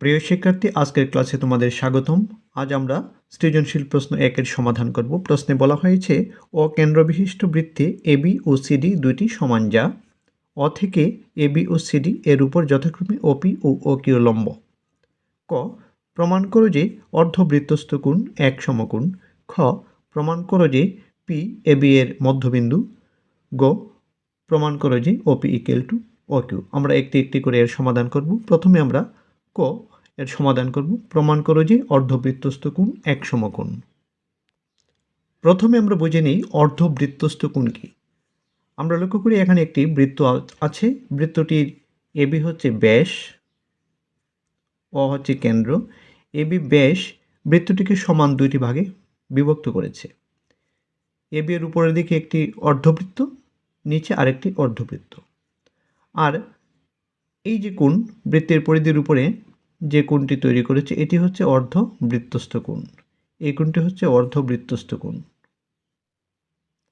প্রিয় শিক্ষার্থী, আজকের ক্লাসে তোমাদের স্বাগতম। আজ আমরা সৃজনশীল প্রশ্ন 1-এর সমাধান করব। প্রশ্নে বলা হয়েছে অকেন্দ্রবিশিষ্ট বৃত্তে এবি ও সিডি দুইটি সমান, যা অ থেকে এবি ও সিডি এর উপর যথাক্রমে ওপি ও ওকিউ লম্ব। ক. প্রমাণ করো যে অর্ধবৃত্তস্থ কোণ এক সমকোণ। খ. প্রমাণ করো যে পি এবি এর মধ্যবিন্দু। গ. প্রমাণ করো যে ওপি ইকুয়াল টু ওকিউ। আমরা একটি একটি করে এর সমাধান করব। প্রথমে আমরা ক এর সমাধান করব। প্রমাণ করো যে অর্ধবৃত্তস্থ কোণ এক সমকোণ। প্রথমে আমরা বুঝে নিই অর্ধবৃত্তস্থ কোণ কি। আমরা লক্ষ্য করি এখানে একটি বৃত্ত আছে। বৃত্তটির এবি হচ্ছে ব্যাস, অ হচ্ছে কেন্দ্র। এবি ব্যাস বৃত্তটিকে সমান দুইটি ভাগে বিভক্ত করেছে। এবি এর উপরের দিকে একটি অর্ধবৃত্ত, নিচে আরেকটি অর্ধবৃত্ত। আর এই যে কোণ, বৃত্তের পরিধির উপরে যে কোণটি তৈরি করেছে এটি হচ্ছে অর্ধবৃত্তস্থ কোণ। এই কোণটি হচ্ছে অর্ধবৃত্তস্থ কোণ।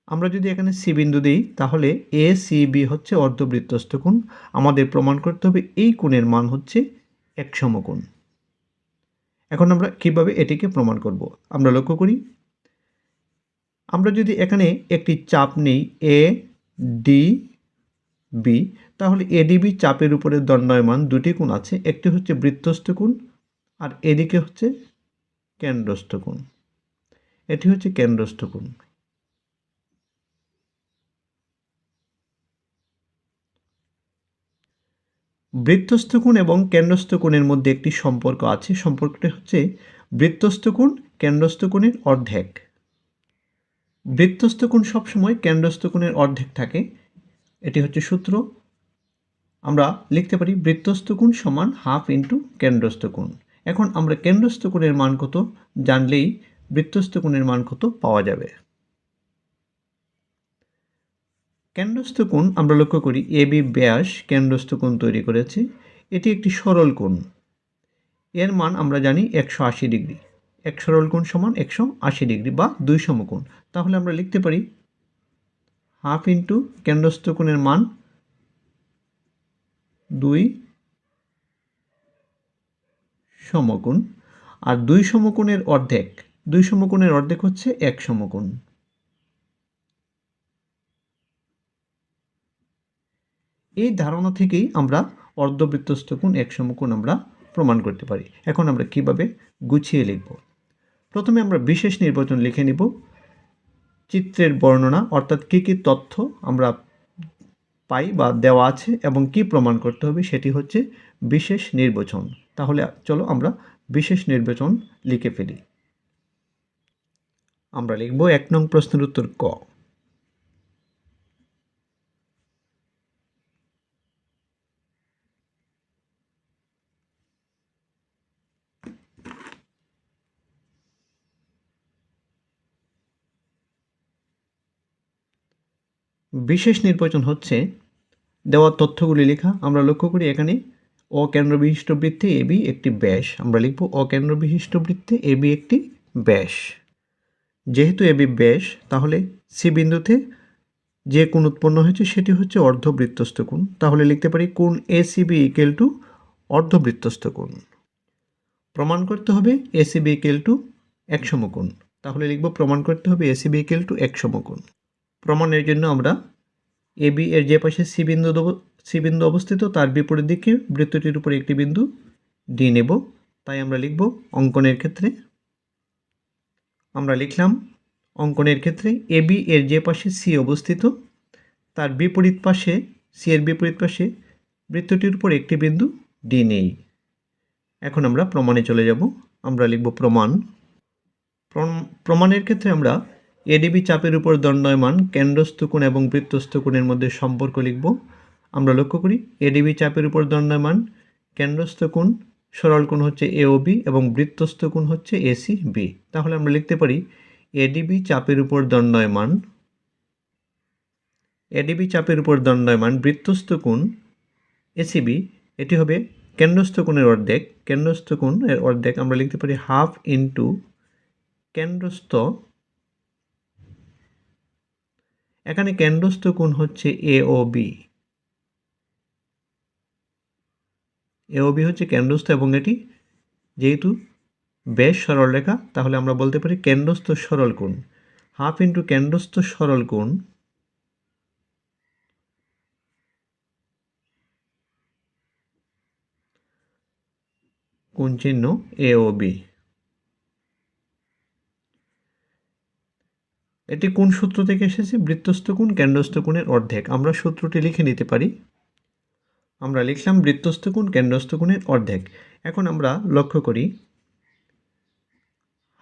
আমরা যদি এখানে সি বিন্দু দিই তাহলে এ সি বি হচ্ছে অর্ধবৃত্তস্থ কোণ। আমাদের প্রমাণ করতে হবে এই কোণের মান হচ্ছে এক সমকোণ। এখন আমরা কিভাবে এটিকে প্রমাণ করব আমরা লক্ষ্য করি। আমরা যদি এখানে একটি চাপ নিই এ ডি বি, তাহলে এডিবি চাপের উপরে দণ্ডায়মান দুটি কোণ আছে। একটি হচ্ছে বৃত্তস্থ কোণ আর এদিকে হচ্ছে কেন্দ্রস্থ কোণ। এটি হচ্ছে কেন্দ্রস্থ কোণ। বৃত্তস্থ কোণ এবং কেন্দ্রস্থ কোণের মধ্যে একটি সম্পর্ক আছে। সম্পর্কটি হচ্ছে বৃত্তস্থ কোণ কেন্দ্রস্থ কোণের অর্ধেক। বৃত্তস্থ কোণ সবসময় কেন্দ্রস্থ কোণের অর্ধেক থাকে। এটি হচ্ছে সূত্র। আমরা লিখতে পারি বৃত্তস্থ কোণ সমান হাফ ইন্টু কেন্দ্রস্থ কোণ। এখন আমরা কেন্দ্রস্থ কোণের মান কত জানলেই বৃত্তস্থ কোণের মান কত পাওয়া যাবে। কেন্দ্রস্থ কোণ আমরা লক্ষ্য করি এবি ব্যাস কেন্দ্রস্থ কোণ তৈরি করেছে। এটি একটি সরল কোণ। এর মান আমরা জানি 180 ডিগ্রি। এক সরল কোণ সমান 180 ডিগ্রি বা দুই সমকোণ। তাহলে আমরা লিখতে পারি হাফ ইন্টু কেন্দ্রস্থ কোণের মান 2 সমকোণ, আর দুই সমকোণের অর্ধেক, দুই সমকোণের অর্ধেক হচ্ছে এক সমকোণ। এই ধারণা থেকেই আমরা অর্ধবৃত্তস্থ কোণ এক সমকোণ আমরা প্রমাণ করতে পারি। এখন আমরা কিভাবে গুছিয়ে লিখব। প্রথমে আমরা বিশেষ নির্বাচন লিখে নিব। চিত্রের বর্ণনা অর্থাৎ কী কী তথ্য আমরা পাই বা দেওয়া আছে এবং কি প্রমাণ করতে হবে সেটি হচ্ছে বিশেষ নির্বাচন। তাহলে চলো আমরা বিশেষ নির্বাচন লিখে ফেলি। আমরা লিখব 1 নং প্রশ্নের উত্তর ক। বিশেষ নির্বাচন হচ্ছে দেওয়া তথ্যগুলি লেখা। আমরা লক্ষ্য করি এখানে অকেন্দ্রবিশিষ্ট বৃত্তে এবি একটি ব্যাস। আমরা লিখব অকেন্দ্রবিশিষ্ট বৃত্তে এবি একটি ব্যাস। যেহেতু এবি ব্যাস, তাহলে সি বিন্দুতে যে কোণ উৎপন্ন হয়েছে সেটি হচ্ছে অর্ধবৃত্তস্থ কোণ। তাহলে লিখতে পারি কোণ এসিবি ইকুয়াল টু অর্ধবৃত্তস্থ কোণ। প্রমাণ করতে হবে এসিবি ইকুয়াল টু এক সমকোণ। তাহলে লিখব প্রমাণ করতে হবে এসিবি ইকুয়াল টু এক সমকোণ। প্রমাণের জন্য আমরা এবি এর যে পাশে সি বিন্দু অবস্থিত তার বিপরীত দিকে বৃত্তটির উপরে একটি বিন্দু ডি নেব। তাই আমরা লিখব অঙ্কনের ক্ষেত্রে, আমরা লিখলাম অঙ্কনের ক্ষেত্রে এবি এর যে পাশে সি অবস্থিত তার বিপরীত পাশে, সি এর বিপরীত পাশে বৃত্তটির উপর একটি বিন্দু ডি নেই। এখন আমরা প্রমাণে চলে যাব। আমরা লিখব প্রমাণ। প্রমাণের ক্ষেত্রে আমরা এডিবি চাপের উপর দণ্ডায়মান কেন্দ্রস্থ কোণ এবং বৃত্তস্থ কোণের মধ্যে সম্পর্ক লিখব। আমরা লক্ষ্য করি এডিবি চাপের উপর দণ্ডায়মান কেন্দ্রস্থ কোণ সরল কোণ হচ্ছে এওবি এবং বৃত্তস্থ কোণ হচ্ছে এসি বি। তাহলে আমরা লিখতে পারি এডিবি চাপের উপর দণ্ডায়মান, এডিবি চাপের উপর দণ্ডায়মান বৃত্তস্থ কোণ এসিবি, এটি হবে কেন্দ্রস্থ কোণের অর্ধেক। কেন্দ্রস্থ কোণের অর্ধেক আমরা লিখতে পারি হাফ ইন্টু কেন্দ্রস্থ, এখানে কেন্দ্রস্থ কোণ হচ্ছে এওবি। এওবি হচ্ছে কেন্দ্রস্থ এবং এটি যেহেতু ব্যাস সরলরেখা, তাহলে আমরা বলতে পারি কেন্দ্রস্থ সরল কোণ। হাফ ইন্টু কেন্দ্রস্থ সরল কোণ কোণ চিহ্ন এ ও বি। এটি কোন সূত্র থেকে এসেছে? বৃত্তস্থ কোণ কেন্দ্রস্থ কোণের অর্ধেক। আমরা সূত্রটি লিখে নিতে পারি। আমরা লিখলাম বৃত্তস্থ কোণ কেন্দ্রস্থ কোণের অর্ধেক। এখন আমরা লক্ষ্য করি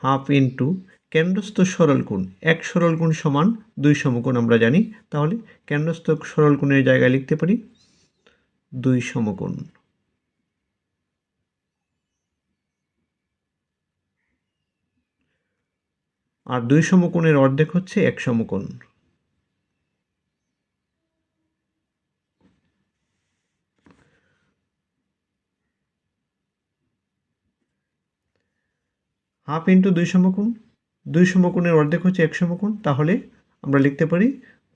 হাফ ইন্টু কেন্দ্রস্থ সরল কোণ, এক সরল কোণ সমান 2 সমকোণ আমরা জানি, তাহলে কেন্দ্রস্থ সরল কোণের জায়গায় লিখতে পারি 2 সমকোণ। আর 2 সমকোণের অর্ধেক হচ্ছে 1 সমকোণ। হাফ ইন্টু 2 সমকোণ, 2 সমকোণের অর্ধেক হচ্ছে 1 সমকোণ, তাহলে আমরা লিখতে পারি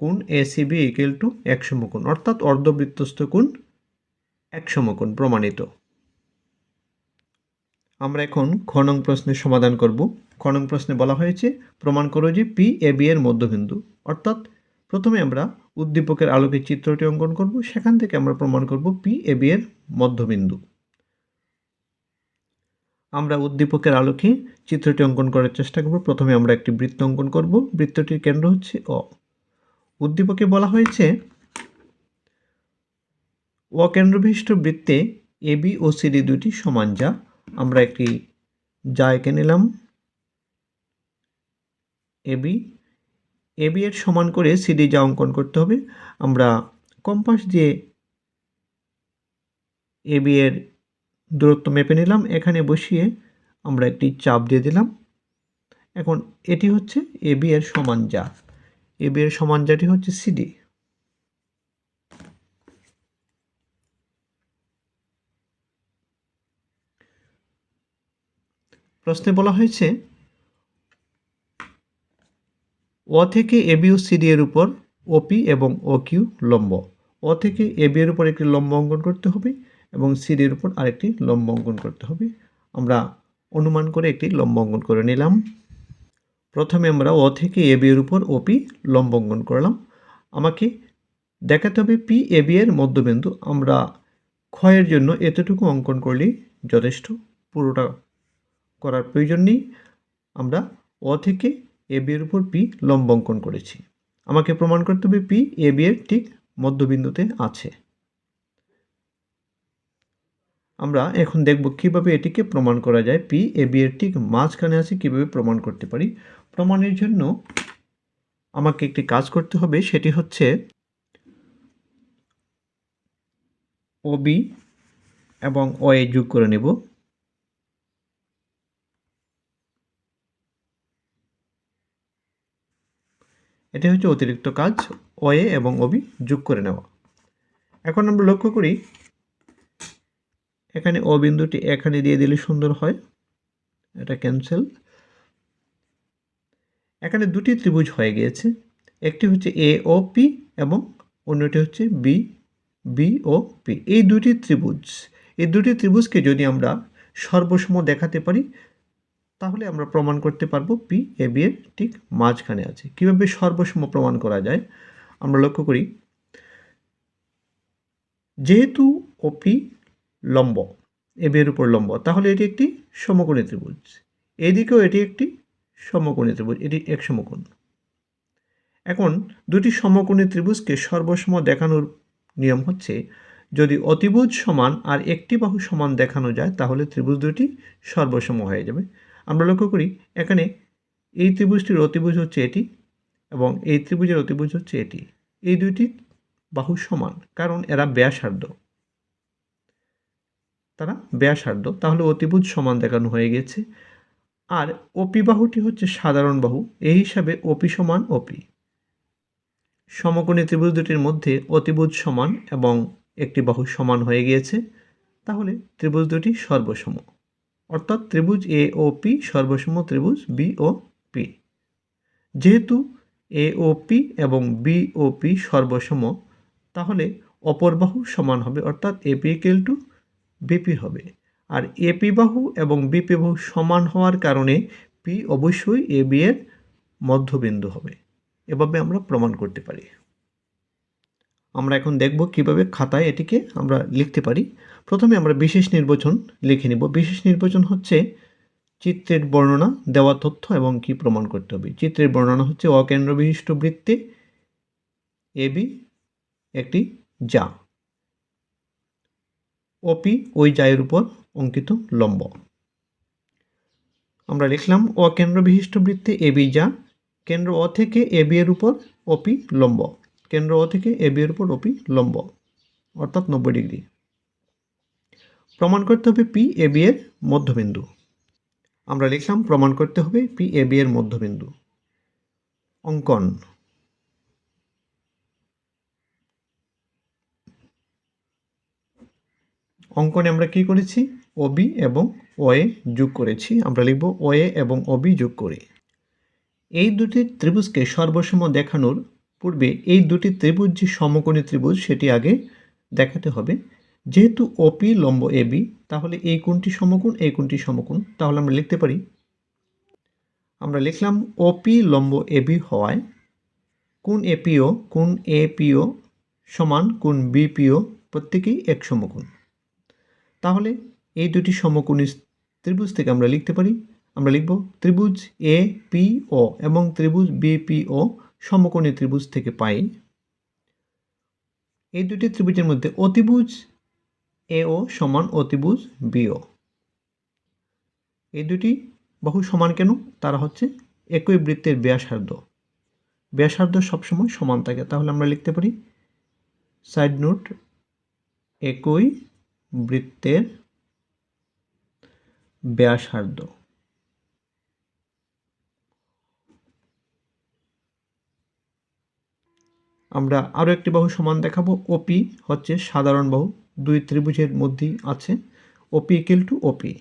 কোণ এসিবি ইকুয়াল টু 1 সমকোণ, অর্থাৎ অর্ধবৃত্তস্থ কোণ 1 সমকোণ প্রমাণিত। আমরা এখন খ নং প্রশ্নের সমাধান করব। খ নং প্রশ্নে বলা হয়েছে প্রমাণ করো যে পি এ বি এর মধ্যবিন্দু। অর্থাৎ প্রথমে আমরা উদ্দীপকের আলোকে চিত্রটি অঙ্কন করব, সেখান থেকে আমরা প্রমাণ করব পি এ বি এর মধ্যবিন্দু। আমরা উদ্দীপকের আলোকে চিত্রটি অঙ্কন করার চেষ্টা করব। প্রথমে আমরা একটি বৃত্ত অঙ্কন করব। বৃত্তটির কেন্দ্র হচ্ছে অ। উদ্দীপকে বলা হয়েছে অকেন্দ্রবিশিষ্ট বৃত্তে এবি ও সিডি দুটি সমান যা। আমরা একটি যা এঁকে নিলাম। এবি এর সমান করে সিডি যা অঙ্কন করতে হবে। আমরা কম্পাস দিয়ে এবি এর দূরত্ব মেপে নিলাম, এখানে বসিয়ে আমরা একটি চাপ দিয়ে দিলাম। এখন এটি হচ্ছে এবি এর সমান যা। এবি এর সমান যাটি হচ্ছে সিডি। প্রশ্নে বলা হয়েছে ও থেকে এবি ও সিডি এর উপর ওপি এবং ও কিউ লম্ব। ও থেকে এবি এর উপর একটি লম্ব অঙ্কন করতে হবে এবং সিডি এর উপর আরেকটি লম্ব অঙ্কন করতে হবে। আমরা অনুমান করে একটি লম্ব অঙ্কন করে নিলাম। প্রথমে আমরা ও থেকে এবি এর উপর ওপি লম্ব অঙ্কন করলাম। আমাকে দেখাতে হবে পি এবি এর মধ্যবিন্দু। আমরা ক্ষয়ের জন্য এতটুকু অঙ্কন করলেই যথেষ্ট, পুরোটা করার প্রয়োজন নেই। আমরা ও থেকে এবি এর উপর পি লম্ব অঙ্কন করেছি। আমাকে প্রমাণ করতে হবে পি এবি এর ঠিক মধ্যবিন্দুতে আছে। আমরা এখন দেখব কিভাবে এটিকে প্রমাণ করা যায়। পি এবি এর ঠিক মাঝখানে আছে কিভাবে প্রমাণ করতে পারি। প্রমাণের জন্য আমাকে একটি কাজ করতে হবে, সেটি হচ্ছে ওবি এবং ও এ যোগ করে নেব। এটা হচ্ছে অতিরিক্ত কাজ, ও এ এবং ওবি যোগ করে নেওয়া। এখন আমরা লক্ষ্য করি এখানে ও বিন্দুটি এখানে দিয়ে দিলে সুন্দর হয়, এটা ক্যান্সেল। এখানে দুটি ত্রিভুজ হয়ে গিয়েছে, একটি হচ্ছে এ ও পি এবং অন্যটি হচ্ছে বি বি ও পি। এই দুটি ত্রিভুজকে যদি আমরা সর্বসম দেখাতে পারি, তাহলে আমরা প্রমাণ করতে পারবো পি এ বি এর ঠিক মাঝখানে আছে। কিভাবে সর্বসম প্রমাণ করা যায় আমরা লক্ষ্য করি। যেহেতু ওপি লম্ব এ বি এর উপর লম্ব, তাহলে এটি একটি সমকোণী ত্রিভুজ। এদিকেও এটি একটি সমকোণী ত্রিভুজ, এটি এক সমকোণ। এখন দুটি সমকোণী ত্রিভুজকে সর্বসম দেখানোর নিয়ম হচ্ছে যদি অতিভুজ সমান আর একটি বাহু সমান দেখানো যায়, তাহলে ত্রিভুজ দুটি সর্বসম হয়ে যাবে। আমরা লক্ষ্য করি এখানে এই ত্রিভুজটির অতিভুজ হচ্ছে এটি এবং এই ত্রিভুজের অতিভুজ হচ্ছে এটি। এই দুইটি বাহু সমান কারণ এরা ব্যাসার্ধ, তারা ব্যাসার্ধ, তাহলে অতিভুজ সমান দেখানো হয়ে গেছে। আর ওপি বাহুটি হচ্ছে সাধারণ বাহু, এই হিসাবে ওপি সমান ওপি। সমকোণী ত্রিভুজ দুটির মধ্যে অতিভুজ সমান এবং একটি বাহু সমান হয়ে গিয়েছে, তাহলে ত্রিভুজ দুটি সর্বসম, অর্থাৎ ত্রিভুজ এ ও পি সর্বসম ত্রিভুজ বি ও পি। যেহেতু এ ও পি এবং বি ও পি সর্বসম, তাহলে অপর বাহু সমান হবে, অর্থাৎ এপি ইকুয়াল টু বিপি হবে। আর এপি বাহু এবং বিপি বাহু সমান হওয়ার কারণে পি অবশ্যই এ বি এর মধ্যবিন্দু হবে। এভাবে আমরা প্রমাণ করতে পারি। আমরা এখন দেখব কিভাবে খাতায় এটিকে আমরা লিখতে পারি। প্রথমে আমরা বিশেষ নির্বাচন লিখে নেব। বিশেষ নির্বাচন হচ্ছে চিত্রের বর্ণনা, দেওয়া তথ্য এবং কি প্রমাণ করতে হবে। চিত্রের বর্ণনা হচ্ছে অকেন্দ্র বিশিষ্ট বৃত্তে এবি একটি যা, ওপি ওই জায়ের উপর অঙ্কিত লম্ব। আমরা লিখলাম অকেন্দ্র বিশিষ্ট বৃত্তে এবি যা, কেন্দ্র অ থেকে এবি এর উপর ওপি লম্ব, কেন্দ্র অ থেকে এবি এর উপর ওপি লম্ব, অর্থাৎ 90 ডিগ্রি। প্রমাণ করতে হবে পি এবি এর মধ্যবিন্দু। আমরা লিখলাম প্রমাণ করতে হবে পি এবি এর মধ্যবিন্দু। অঙ্কন। অঙ্কনে আমরা কি করেছি? ওবি এবং ওএ যোগ করেছি। আমরা লিখব ওএ এবং ওবি যোগ করি। এই দুটি ত্রিভুজকে সর্বসম দেখানোর পূর্বে এই দুটি ত্রিভুজ যে সমকোণী ত্রিভুজ সেটি আগে দেখাতে হবে। যেহেতু ওপি লম্ব এবি, তাহলে এই কোণটি সমকোণ, এই কোণটি সমকোণ। তাহলে আমরা লিখতে পারি, আমরা লিখলাম ওপি লম্ব এবি হওয়ায় কোণ এপিও সমান কোণ বিপিও প্রত্যেকেই এক সমকোণ। তাহলে এই দুটি সমকোণী ত্রিভুজ থেকে আমরা লিখতে পারি, আমরা লিখব ত্রিভুজ এ পি ও এবং ত্রিভুজ বিপিও সমকোণী ত্রিভুজ থেকে পাই এই দুটি ত্রিভুজের মধ্যে অতিভুজ এও সমান অতিভুজ বিও। এই দুটি বাহু সমান কেন? তারা হচ্ছে একই বৃত্তের ব্যাসার্ধ। ব্যাসার্ধ সবসময় সমান থাকে। তাহলে আমরা লিখতে পারি সাইড নোট, একই বৃত্তের ব্যাসার্ধ। আমরা আরও একটি বাহু সমান দেখাবো। ওপি হচ্ছে সাধারণ বাহু, দুই ত্রিভুজের মধ্যেই আছে। OP equal to OP,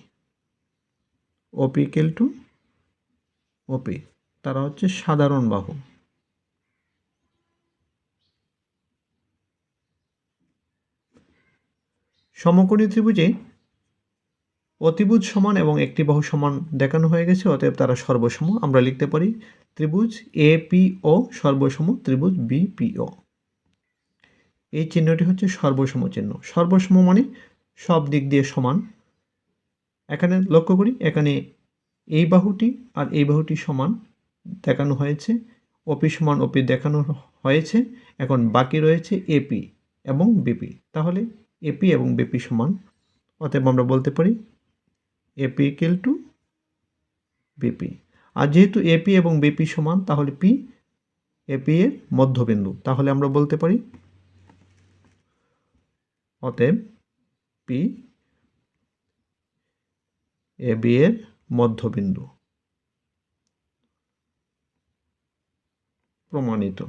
OP equal to OP, তারা হচ্ছে সাধারণ বাহু। সমকোণী ত্রিভুজে অতিভুজ সমান এবং একটি বাহু সমান দেখানো হয়ে গেছে, অতএব তারা সর্বসম। আমরা লিখতে পারি ত্রিভুজ এপিও সর্বসম ত্রিভুজ বিপিও। এই চিহ্নটি হচ্ছে সর্বসম চিহ্ন। সর্বসম মানে সব দিক দিয়ে সমান। এখানে লক্ষ্য করি, এখানে এই বাহুটি আর এই বাহুটি সমান দেখানো হয়েছে, ওপি সমান ওপি দেখানো হয়েছে। এখন বাকি রয়েছে এপি এবং বিপি। তাহলে এপি এবং বিপি সমান, অতএব আমরা বলতে পারি এপি ইকুয়াল টু বিপি। আর যেহেতু এপি এবং বিপি সমান, তাহলে পি এপি এর মধ্যবিন্দু। তাহলে আমরা বলতে পারি অতএব পি এবি এর মধ্যবিন্দু। প্রমাণিত।